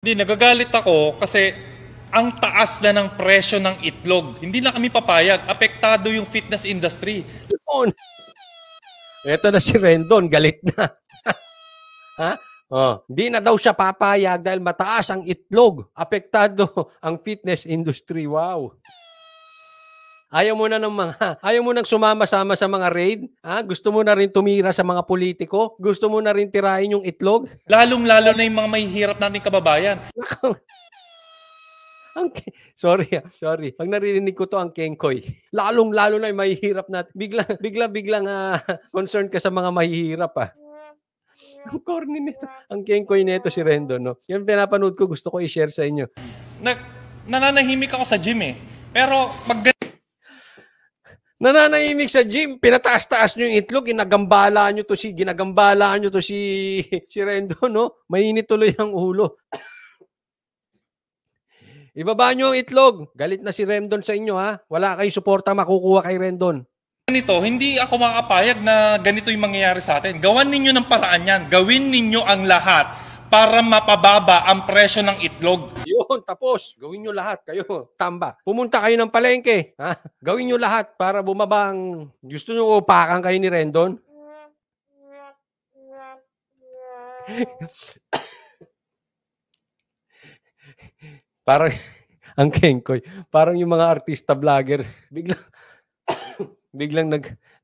Hindi, nagagalit ako kasi ang taas na ng presyo ng itlog. Hindi na kami papayag. Apektado yung fitness industry. Yun. Ito na si Rendon, galit na. Ha? Oh, hindi na daw siya papayag dahil mataas ang itlog. Apektado ang fitness industry. Wow. Ayaw mo nang sumama-sama sa mga raid? Ha? Gusto mo na rin tumira sa mga politiko? Gusto mo na rin tirahin yung itlog? Lalong-lalo na yung mga mahihirap nating kababayan. Sorry. Pag naririnig ko to ang kengkoy. Lalong-lalo na yung mahihirap natin. Biglang concerned ka sa mga mahihirap ah. Ang corny nito. Ang kengkoy nito si Rendon, no? Yung pinapanood ko, gusto ko i-share sa inyo. Nananahimik ako sa gym eh. Pero pag nananahimik sa gym, pinataas-taas nyo yung itlog, ginagambala nyo to si Rendon, no? Mainit tuloy ang ulo. Ibaba nyo ang itlog. Galit na si Rendon sa inyo, ha? Wala kayong suporta makukuha kay Rendon. Ganito, hindi ako makakapayag na ganito yung mangyayari sa atin. Gawan ninyo ng paraan yan. Gawin ninyo ang lahat para mapababa ang presyo ng itlog. Yun, tapos. Gawin nyo lahat. Kayo, tamba. Pumunta kayo ng palengke. Ha? Gawin nyo lahat para bumaba ang... Gusto nyo upakan kayo ni Rendon? Parang, ang kengkoy. Parang yung mga artista vlogger. Biglang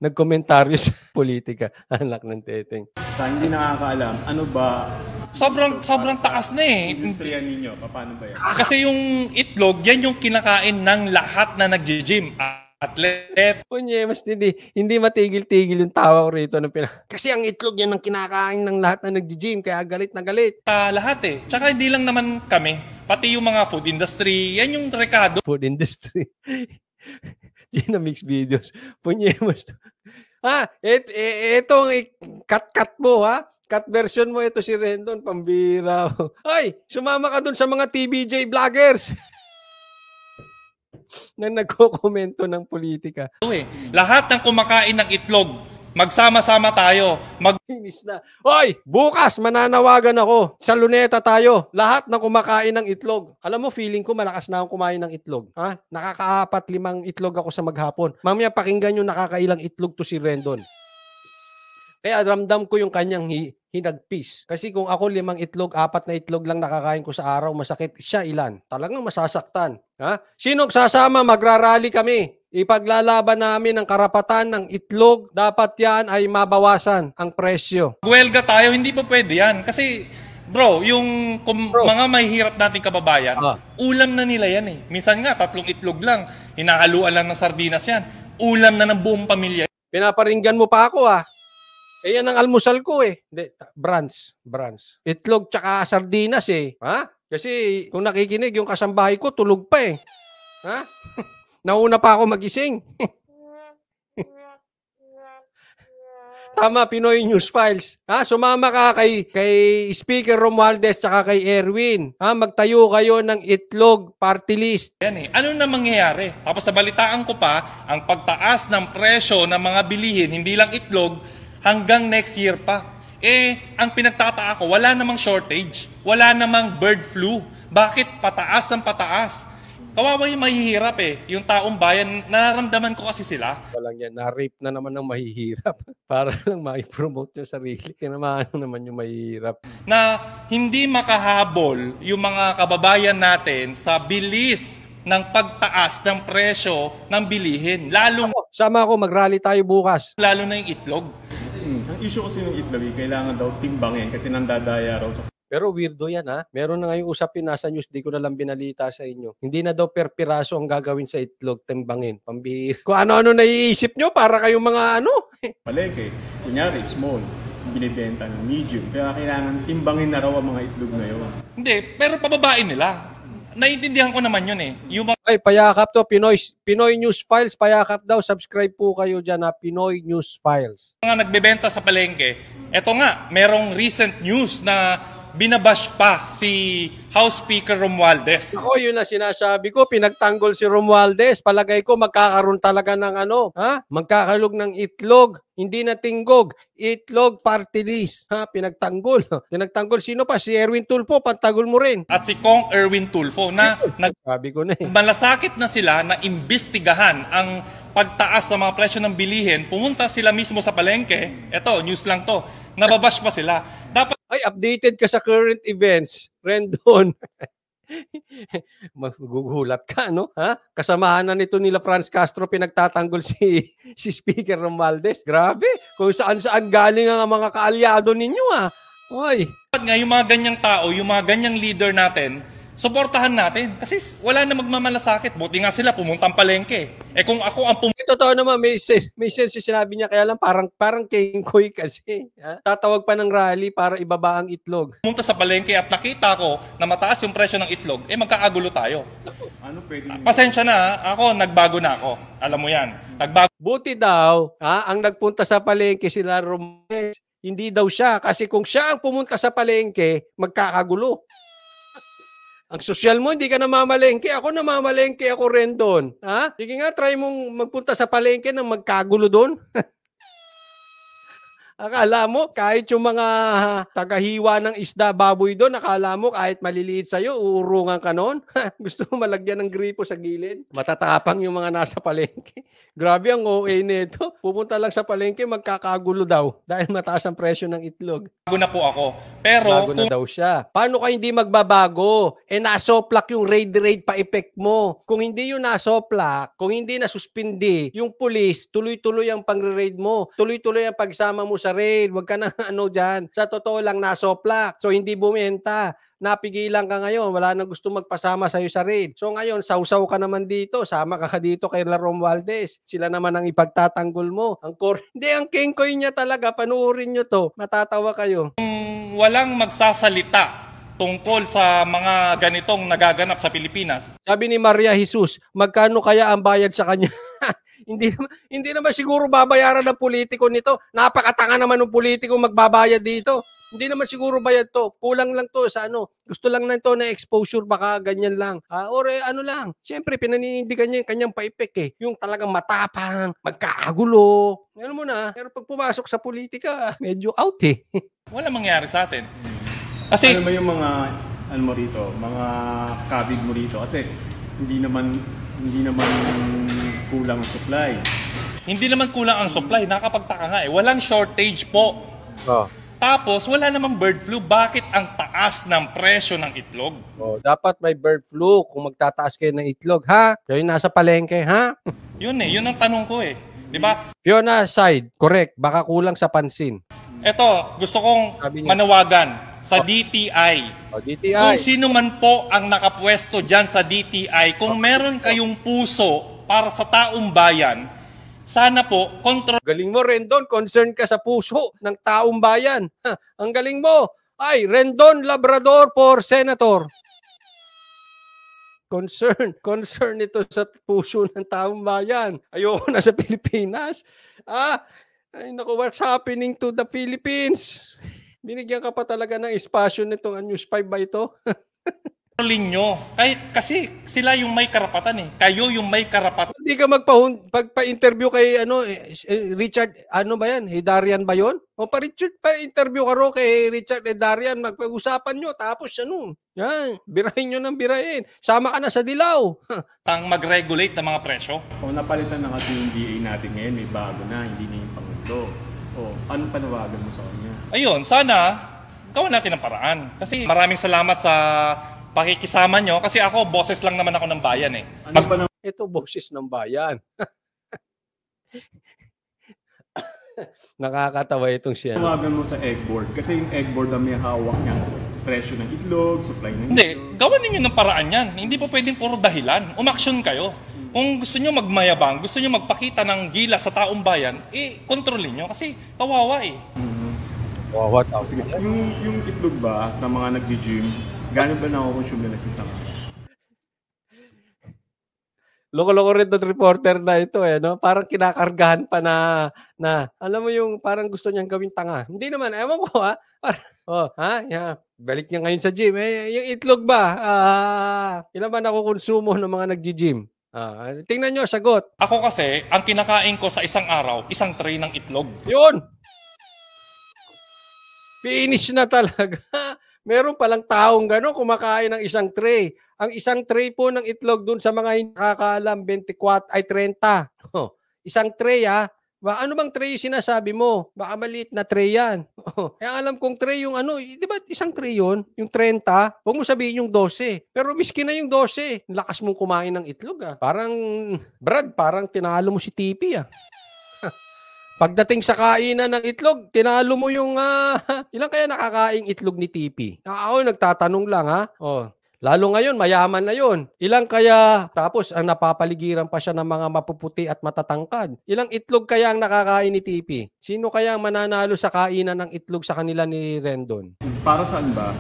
nagkomentaryo sa politika. Anak ng teteng. Sa hindi nakakaalam, ano ba Sobrang taas na eh. industriya ninyo? Paano ba yan? Kasi yung itlog, yan yung kinakain ng lahat na nag-gym. Atlet. Mas hindi matigil-tigil yung tawa ko rito. Kasi ang itlog yan ang kinakain ng lahat na nag-gym. Kaya galit na galit. Lahat eh. Tsaka hindi lang naman kami. Pati yung mga food industry. Yan yung rekado. Food industry. Gina Mix Videos. Punyemas. Itong cut mo ha. Cut version mo ito si Rendon. Pambira. Ay, sumama ka dun sa mga TVJ vloggers. Na nagko-komento ng politika. Lahat ng kumakain ng itlog, magsama-sama tayo. Finish na. Hoy, bukas mananawagan ako. Sa Luneta tayo. Lahat ng kumakain ng itlog. Alam mo, feeling ko malakas na akong kumain ng itlog. Ha? Nakaka-4-5 itlog ako sa maghapon. Mamaya pakinggan yung nakakailang itlog to si Rendon. Kaya ramdam ko yung kanyang hinagpis. Kasi kung ako 5 itlog, 4 na itlog lang nakakain ko sa araw, masakit. Siya ilan? Talagang masasaktan. Ha? Sinong sasama? Magrarally kami. Ipaglalaban namin ang karapatan ng itlog. Dapat yan ay mabawasan ang presyo. Huwelga tayo, hindi pa pwede yan. Kasi, bro, yung mga mahihirap nating kababayan, ulam na nila yan eh. Minsan nga, 3 itlog lang. Hinahaluan lang ng sardinas yan. Ulam na ng buong pamilya. Pinaparinggan mo pa ako ah. Yan ang almusal ko eh. Brunch. Itlog tsaka sardinas eh. Ha? Kasi kung nakikinig yung kasambahay ko, tulog pa eh. Ha? Nauna pa ako magising. Tama, Pinoy News Files. Ha? Sumama ka kay Speaker Romualdez tsaka kay Erwin. Ha? Magtayo kayo ng itlog party list. Yan eh. Ano na mangyayari? Tapos nabalitaan ko pa, ang pagtaas ng presyo ng mga bilihin, hindi lang itlog, hanggang next year pa. Ang pinagtataka ko, wala namang shortage. Wala namang bird flu. Bakit pataas ng pataas? Kawawa yung mahihirap eh. Yung taong bayan, nararamdaman ko kasi sila. Walang yan, na-rape na naman ng mahihirap. Para lang ma-promote yung sarili. Tinamaan naman yung mahihirap. Na hindi makahabol yung mga kababayan natin sa bilis ng pagtaas ng presyo ng bilihin. Sama ako, mag-rally tayo bukas. Lalo na yung itlog. Ang issue kasi yung itlog, kailangan daw timbangin kasi nandadaya raw sa... Pero weirdo yan ha. Meron na ngayong usapin nasa news, di ko na lang binalita sa inyo. Hindi na daw per piraso ang gagawin sa itlog, timbangin, pambihir. Kung ano-ano naiisip nyo para kayong mga ano. Palengke, kunyari small, binibenta ng medium. Kaya kailangan timbangin na raw ang mga itlog na yun. Hindi, pero pababain nila. Naiintindihan ko naman yun eh. Ay, payakap to, Pinoy News Files, payakap daw. Subscribe po kayo dyan na Pinoy News Files. Mga nagbebenta sa palengke, eto nga, merong recent news na binabash pa si House Speaker Romualdez. Ako, yun na sinasabi ko, pinagtanggol si Romualdez. Palagay ko magkakaroon talaga ng ano, ha? Magkakalog ng itlog, hindi na tinggog, itlog party list. Ha? Pinagtanggol. Pinagtanggol sino pa? Si Erwin Tulfo, pantagol mo rin. At si Kong Erwin Tulfo na Sabi ko na eh. malasakit na sila na imbestigahan ang pagtaas ng mga presyo ng bilihin. Pumunta sila mismo sa palengke. Eto, news lang to. Nababash pa sila. Dapat Ay, updated ka sa current events. Rendon. Magugulat ka, no? Ha? Kasamahan na nito nila Franz Castro pinagtatanggol si Speaker Romualdez. Grabe. Kung saan-saan galing ang mga kaalyado ninyo, ha? Oy. nga yung mga ganyang tao, yung mga ganyang leader natin, suportahan natin. Kasi wala na magmamalasakit. Buti nga sila pumuntang palengke. Eh kung ako ang Totoo naman, may sense yung sinabi niya, kaya lang parang kengkoy kasi. Ha? Tatawag pa ng rally para ibaba ang itlog. pumunta sa palengke at nakita ko na mataas yung presyo ng itlog, eh magkakagulo tayo. Ano pwede nyo? Pasensya na, ako, nagbago na ako. Alam mo yan. Nagbago Buti daw, ang nagpunta sa palengke sila Romualdez, hindi daw siya. Kasi kung siya ang pumunta sa palengke, magkakagulo. Ang sosyal mo, hindi ka namamalengke. Ako namamalengke, ako rin doon. Ha? Sige nga, try mong magpunta sa palengke na magkagulo doon. Akala mo, kahit yung mga tagahiwa ng isda, baboy doon, akala mo kahit maliliit sa'yo, uurungan ka noon. Gusto mo malagyan ng gripo sa gilid? Matatapang yung mga nasa palengke. Grabe ang OA nito. Pupunta lang sa palengke, magkakagulo daw dahil mataas ang presyo ng itlog. na po ako. Pero Bago na daw siya. Paano ka hindi magbabago? Eh nasoplak yung raid pa effect mo. Kung hindi yung nasoplak, kung hindi nasuspindi, yung pulis, tuloy-tuloy ang pang-raid mo. Tuloy-tuloy ang pagsama mo sa raid. Huwag ka na ano dyan. Sa totoo lang nasoplak. So hindi bumenta. Napigilan ka ngayon, wala nang gusto magpasama sa'yo sa raid. So ngayon, sausaw ka naman dito, sama ka dito kay Romualdez. Sila naman ang ipagtatanggol mo. Hindi, ang kengkoy niya talaga, panuorin nyo to. Matatawa kayo. walang magsasalita tungkol sa mga ganitong nagaganap sa Pilipinas. Sabi ni Maria Jesus, magkano kaya ang bayad sa kanya? hindi naman siguro babayaran ng politiko nito. Napakatanga naman ng politiko magbabayad dito. Hindi naman siguro bayad to. Kulang lang to sa ano. Gusto lang na ito na exposure, baka ganyan lang. Or ano lang. Siyempre, pinaninindigan niya yung kanyang paipek eh. Yung talagang matapang, magkakagulo. Ano mo na. Pero pag pumasok sa politika, medyo out eh. Wala mangyari sa atin. Kasi Ano ba yung mga, ano mo rito, mga kabig mo rito? Kasi hindi naman kulang ang supply. hindi naman kulang ang supply. Nakapagtaka nga eh. Walang shortage po. Oh. Tapos, wala namang bird flu. Bakit ang taas ng presyo ng itlog? Oh, dapat may bird flu kung magtataas kayo ng itlog, ha? Kayo nasa palengke, ha? Yun eh. Yun ang tanong ko eh. Di ba? Fiona side, correct. Baka kulang sa pansin. Ito, gusto kong Sabi niya. manawagan sa DTI. O, DTI. Kung sino man po ang nakapwesto dyan sa DTI, kung meron kayong puso para sa taong bayan, sana po, Galing mo, Rendon. Concern ka sa puso ng taong bayan. Ang galing mo. Ay, Rendon Labrador for Senator. Concern ito sa puso ng taong bayan. Ayoko na sa Pilipinas. Ay naku, what's happening to the Philippines? Binigyan ka pa talaga ng espasyo nitong News 5 ba ito? kontrolin nyo. Kasi sila yung may karapatan eh. Kayo yung may karapatan. Hindi ka pagpa-interview kay Richard, ano ba yan? Darian ba yun? O pa-interview ka ro kay Richard Darian, magpag-usapan nyo, tapos ano, yan, birahin nyo ng birahin. Sama ka na sa dilaw. Ang mag-regulate ng mga presyo. O napalitan na kasi yung DA natin ngayon, may bago na, hindi na yung Pangulo. O anong panawagan mo sa kanya? Ayun, sana gawan natin ng paraan. Kasi maraming salamat sa pakikisama nyo. Kasi ako, boses lang naman ako ng bayan eh. Ano pa na Ito, boses ng bayan. Nakakatawa itong siya. panawagan mo sa egg board? Kasi yung egg board ang may hawak niyang presyo ng itlog, supply ng Hindi, itlog. gawan ninyo ng paraan yan. Hindi po pwedeng puro dahilan. Umaksyon kayo. Kung gusto nyo magmayabang, gusto nyo magpakita ng gila sa taong bayan, kontrolin nyo. Kasi kawawa eh. Wow, what else? Sige, yung itlog ba sa mga nag-gym, gano'n ba nakukonsume na nagsisama? Loko-loko rin itong reporter na ito eh, no? Parang kinakargahan pa na, alam mo yung parang gusto niyang gawing tanga. Hindi naman, ewan ko ha. Yeah. Balik niya ngayon sa gym. Yung itlog ba? Ilan ba nakukonsumo ng mga nagji-gym? Tingnan nyo, sagot. Ako kasi, ang kinakain ko sa isang araw, isang tray ng itlog. Yun! Finish na talaga. Meron palang taong gano'n kumakain ng isang tray. Ang isang tray po ng itlog dun sa mga hindi nakakaalam, 24 ay 30. Isang tray ano bang tray yung sinasabi mo? Baka maliit na tray yan. Kaya alam kong tray yung di ba isang tray yun? Yung 30, huwag mo sabihin yung 12. Pero miski na yung 12, lakas mong kumain ng itlog Parang, Brad, parang tinalo mo si Tipi Pagdating sa kainan ng itlog, tinalo mo yung, ilang kaya nakakaing itlog ni Tipi? Ako nagtatanong lang lalo ngayon, mayaman na yun. Ilang kaya, tapos ang napapaligiran pa siya ng mga mapuputi at matatangkad. Ilang itlog kaya ang nakakain ni Tipi? Sino kaya ang mananalo sa kainan ng itlog sa kanila ni Rendon? Para saan ba?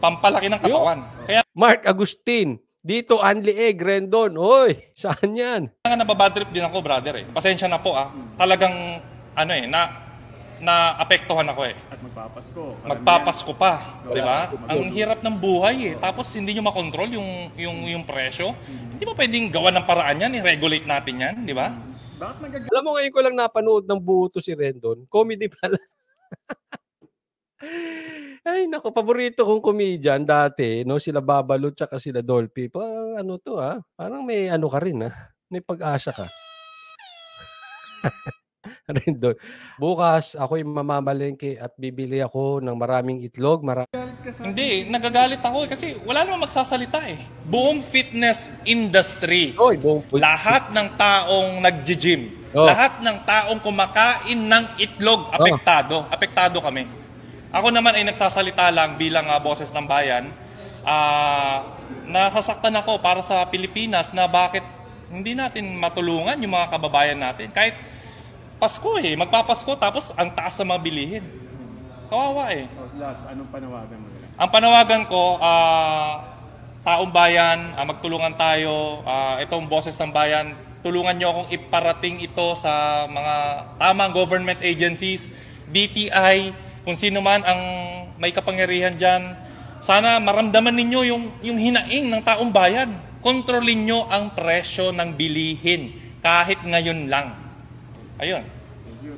Pampalaki ng katawan. Kaya Mark Agustin, dito Anli Egg, Rendon. Hoy, saan yan? nga nababadrip din ako, brother Pasensya na po Talagang, na-apektuhan ako At magpapasko. Magpapasko pa, di ba? Ang hirap ng buhay Tapos hindi nyo makontrol yung presyo. Hindi ba pwedeng gawa ng paraan yan? I-regulate natin yan, di ba? Bakit Alam mo, ngayon ko lang napanood ng buo to si Rendon. Comedy pala. Ay, naku, paborito kong comedian dati, sila Babalot tsaka sila Dolphy. Parang parang may ka rin May pag-asa ka. Rendon. Bukas, ako'y mamamalengke at bibili ako ng maraming itlog. Hindi, nagagalit ako kasi wala namang magsasalita Buong fitness industry. Lahat ng taong nagji-gym, lahat ng taong kumakain ng itlog, apektado. Apektado kami. Ako naman ay nagsasalita lang bilang boses ng bayan. Nasasaktan ako para sa Pilipinas na bakit hindi natin matulungan yung mga kababayan natin. Kahit Pasko magpapasko tapos ang taas ng mga bilihin. Kawawa Last, anong panawagan mo nila? Ang panawagan ko, taong bayan, magtulungan tayo. Itong boses ng bayan, tulungan nyo akong iparating ito sa mga tamang government agencies, DTI, kung sino man ang may kapangyarihan dyan. Sana maramdaman ninyo yung hinaing ng taong bayan. Kontrolin nyo ang presyo ng bilihin kahit ngayon lang. Ayun. Thank you.